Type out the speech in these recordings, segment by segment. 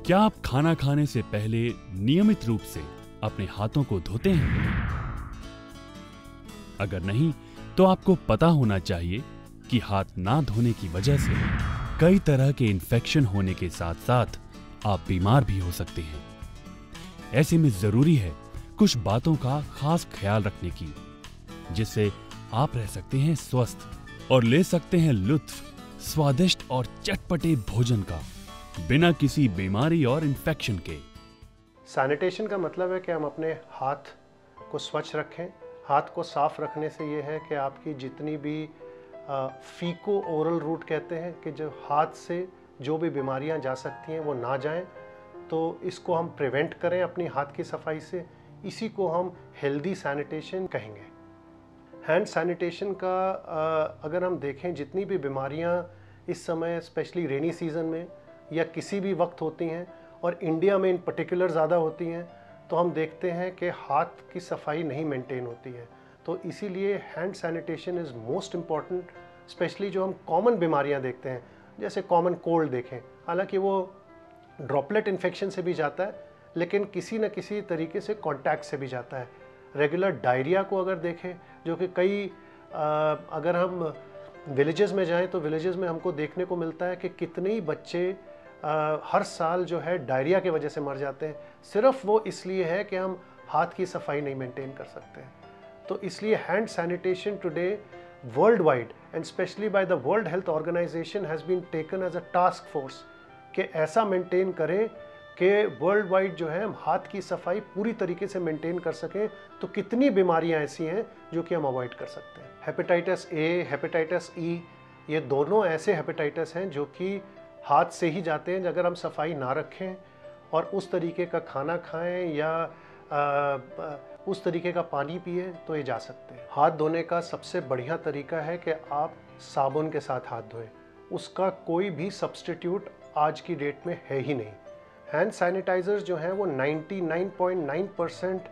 क्या आप खाना खाने से पहले नियमित रूप से अपने हाथों को धोते हैं? अगर नहीं, तो आपको पता होना चाहिए कि हाथ ना धोने की वजह से कई तरह के इन्फेक्शन होने के साथ साथ आप बीमार भी हो सकते हैं। ऐसे में जरूरी है कुछ बातों का खास ख्याल रखने की, जिससे आप रह सकते हैं स्वस्थ और ले सकते हैं लुत्फ स्वादिष्ट और चटपटे भोजन का बिना किसी बीमारी और इन्फेक्शन के। सैनिटेशन का मतलब है कि हम अपने हाथ को स्वच्छ रखें। हाथ को साफ रखने से ये है कि आपकी जितनी भी फीको ओरल रूट कहते हैं कि जो हाथ से जो भी बीमारियां जा सकती हैं वो ना जाएं, तो इसको हम प्रिवेंट करें अपनी हाथ की सफाई से। इसी को हम हेल्दी सैनिटेशन कहेंगे। हैंड सैनिटेशन का अगर हम देखें, जितनी भी बीमारियां इस समय स्पेशली रेनी सीज़न में या किसी भी वक्त होती हैं और इंडिया में इन पर्टिकुलर ज़्यादा होती हैं, तो हम देखते हैं कि हाथ की सफाई नहीं मेंटेन होती है। तो इसीलिए hand sanitation is most important. Specially जो हम कॉमन बीमारियां देखते हैं, जैसे कॉमन कोल्ड देखें, हालांकि वो ड्रॉपलेट इन्फेक्शन से भी जाता है, लेकिन किसी न किसी तरीके से कॉन्टैक्ट से भी जाता है। रेगुलर डायरिया को अगर देखें, जो कि कई अगर हम विलेजेस में जाएं तो विलेजेस में हमको देखने को मिलता है कि कितने ही बच्चे हर साल जो है डायरिया की वजह से मर जाते हैं। सिर्फ वो इसलिए है कि हम हाथ की सफाई नहीं मेंटेन कर सकते हैं। तो इसलिए hand sanitation today world wide and specially by the World Health Organization has been taken as a task force कि ऐसा मेंटेन करें कि वर्ल्ड वाइड जो है हम हाथ की सफाई पूरी तरीके से मेंटेन कर सकें। तो कितनी बीमारियां ऐसी हैं जो कि हम अवॉइड कर सकते हैं। हेपेटाइटिस ए, हेपेटाइटिस ई, ये दोनों ऐसे हेपेटाइटिस हैं जो कि हाथ से ही जाते हैं। अगर हम सफाई ना रखें और उस तरीके का खाना खाएं या उस तरीके का पानी पिए तो ये जा सकते हैं। हाथ धोने का सबसे बढ़िया तरीका है कि आप साबुन के साथ हाथ धोएं। उसका कोई भी सब्स्टिट्यूट आज की डेट में है ही नहीं। हैंड सैनिटाइजर्स जो हैं वो 99.9%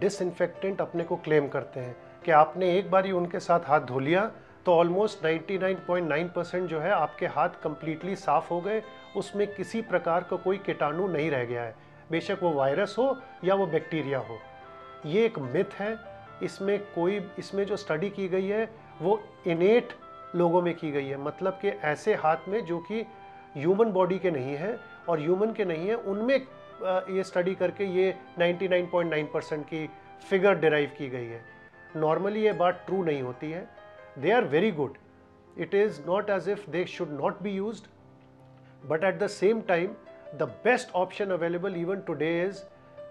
डिसइंफेक्टेंट अपने को क्लेम करते हैं कि आपने एक बार ही उनके साथ हाथ धो लिया तो ऑलमोस्ट 99.9% जो है आपके हाथ कंप्लीटली साफ हो गए। उसमें किसी प्रकार का कोई कीटाणु नहीं रह गया है, बेशक वो वायरस हो या वो बैक्टीरिया हो। ये एक मिथ है। इसमें जो स्टडी की गई है वो इनेट लोगों में की गई है, मतलब कि ऐसे हाथ में जो कि ह्यूमन बॉडी के नहीं है और ह्यूमन के नहीं है, उनमें ये स्टडी करके ये 99.9% की फिगर डिराइव की गई है। नॉर्मली ये बात ट्रू नहीं होती है। They are very good. It is not as if they should not be used, but at the same time, the best option available even today is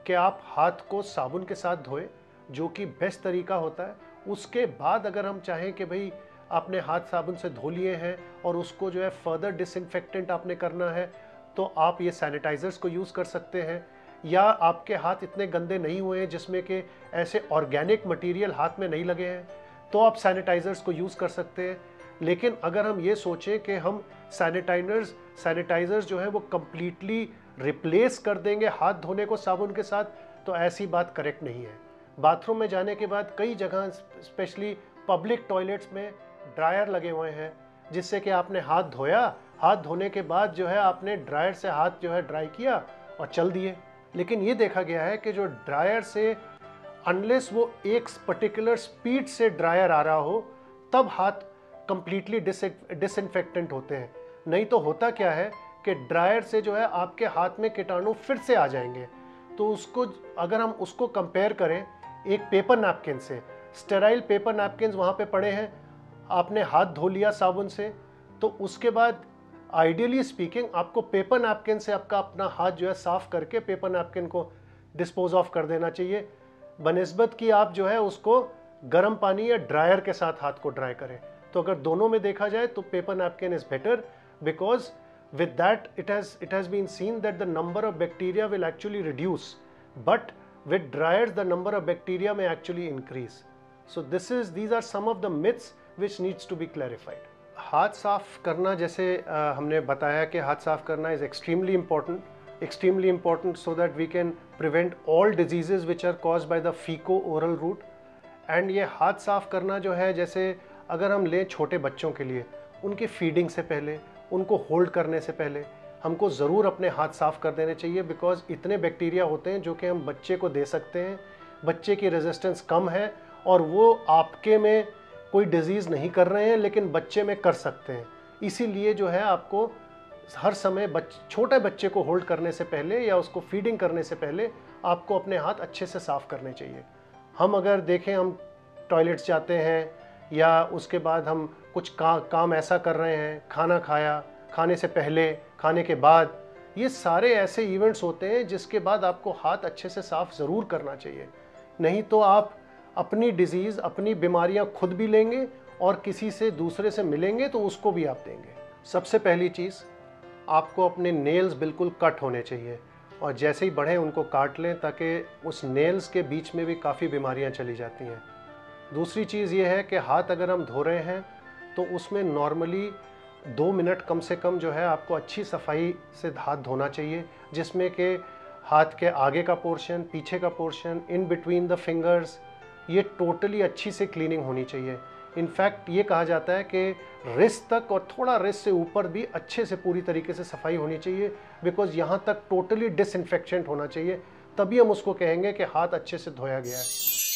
कि आप हाथ को साबुन के साथ धोएं, जो कि बेस्ट तरीका होता है। उसके बाद अगर हम चाहें कि भाई आपने हाथ साबुन से धो लिए हैं और उसको जो है फर्दर डिसइंफेक्टेंट आपने करना है, तो आप ये सैनिटाइजर्स को यूज़ कर सकते हैं। या आपके हाथ इतने गंदे नहीं हुए हैं जिसमें कि ऐसे ऑर्गेनिक मटेरियल हाथ में नहीं लगे हैं, तो आप सैनिटाइजर्स को यूज़ कर सकते हैं। लेकिन अगर हम ये सोचें कि हम सैनिटाइजर्स जो है वो कम्प्लीटली रिप्लेस कर देंगे हाथ धोने को साबुन के साथ, तो ऐसी बात करेक्ट नहीं है। बाथरूम में जाने के बाद कई जगह स्पेशली पब्लिक टॉयलेट्स में ड्रायर लगे हुए हैं, जिससे कि आपने हाथ धोया, हाथ धोने के बाद जो है आपने ड्रायर से हाथ जो है ड्राई किया और चल दिए। लेकिन ये देखा गया है कि जो ड्रायर से अनलेस वो एक पर्टिकुलर स्पीड से ड्रायर आ रहा हो, तब हाथ कंप्लीटली डिसइंफेक्टेंट होते हैं। नहीं तो होता क्या है कि ड्रायर से जो है आपके हाथ में कीटाणु फिर से आ जाएंगे। तो उसको अगर हम उसको कंपेयर करें एक पेपर नैपकिन से, स्टेराइल पेपर नैपकिन वहाँ पे पड़े हैं, आपने हाथ धो लिया साबुन से, तो उसके बाद आइडियली स्पीकिंग आपको पेपर नैपकिन से आपका अपना हाथ जो है साफ करके पेपर नैपकिन को डिस्पोज ऑफ कर देना चाहिए, बनिस्बत कि आप जो है उसको गर्म पानी या ड्रायर के साथ हाथ को ड्राई करें। तो अगर दोनों में देखा जाए तो paper napkin is better, because with that it has been seen that the number of bacteria will actually reduce, but with dryers the number of bacteria में actually increase. So these are some of the myths which needs to be clarified. हाथ साफ करना, जैसे हमने बताया कि हाथ साफ करना is extremely important so that we can prevent all diseases which are caused by the feco-oral route। And ये हाथ साफ करना जो है, जैसे अगर हम लें छोटे बच्चों के लिए, उनकी फीडिंग से पहले, उनको होल्ड करने से पहले, हमको ज़रूर अपने हाथ साफ़ कर देने चाहिए, बिकॉज़ इतने बैक्टीरिया होते हैं जो कि हम बच्चे को दे सकते हैं। बच्चे की रेजिस्टेंस कम है और वो आपके में कोई डिजीज़ नहीं कर रहे हैं, लेकिन बच्चे में कर सकते हैं। इसीलिए जो है आपको हर समय छोटे बच्चे को होल्ड करने से पहले या उसको फीडिंग करने से पहले आपको अपने हाथ अच्छे से साफ़ करने चाहिए। हम अगर देखें, हम टॉयलेट्स जाते हैं या उसके बाद हम कुछ काम ऐसा कर रहे हैं, खाना खाया, खाने से पहले, खाने के बाद, ये सारे ऐसे इवेंट्स होते हैं जिसके बाद आपको हाथ अच्छे से साफ़ ज़रूर करना चाहिए। नहीं तो आप अपनी डिजीज़, अपनी बीमारियां खुद भी लेंगे और किसी से दूसरे से मिलेंगे तो उसको भी आप देंगे। सबसे पहली चीज़, आपको अपने नेल्स बिल्कुल कट होने चाहिए और जैसे ही बढ़ें उनको काट लें, ताकि उस नेल्स के बीच में भी काफ़ी बीमारियां चली जाती हैं। दूसरी चीज़ ये है कि हाथ अगर हम धो रहे हैं तो उसमें नॉर्मली 2 मिनट कम से कम जो है आपको अच्छी सफाई से हाथ धोना चाहिए, जिसमें कि हाथ के आगे का पोर्शन, पीछे का portion, in between the fingers, ये टोटली अच्छी से क्लीनिंग होनी चाहिए। इनफैक्ट ये कहा जाता है कि रिस्ट तक और थोड़ा रिस्ट से ऊपर भी अच्छे से पूरी तरीके से सफाई होनी चाहिए, बिकॉज़ यहाँ तक टोटली डिसइंफेक्शेंट होना चाहिए, तभी हम उसको कहेंगे कि हाथ अच्छे से धोया गया है।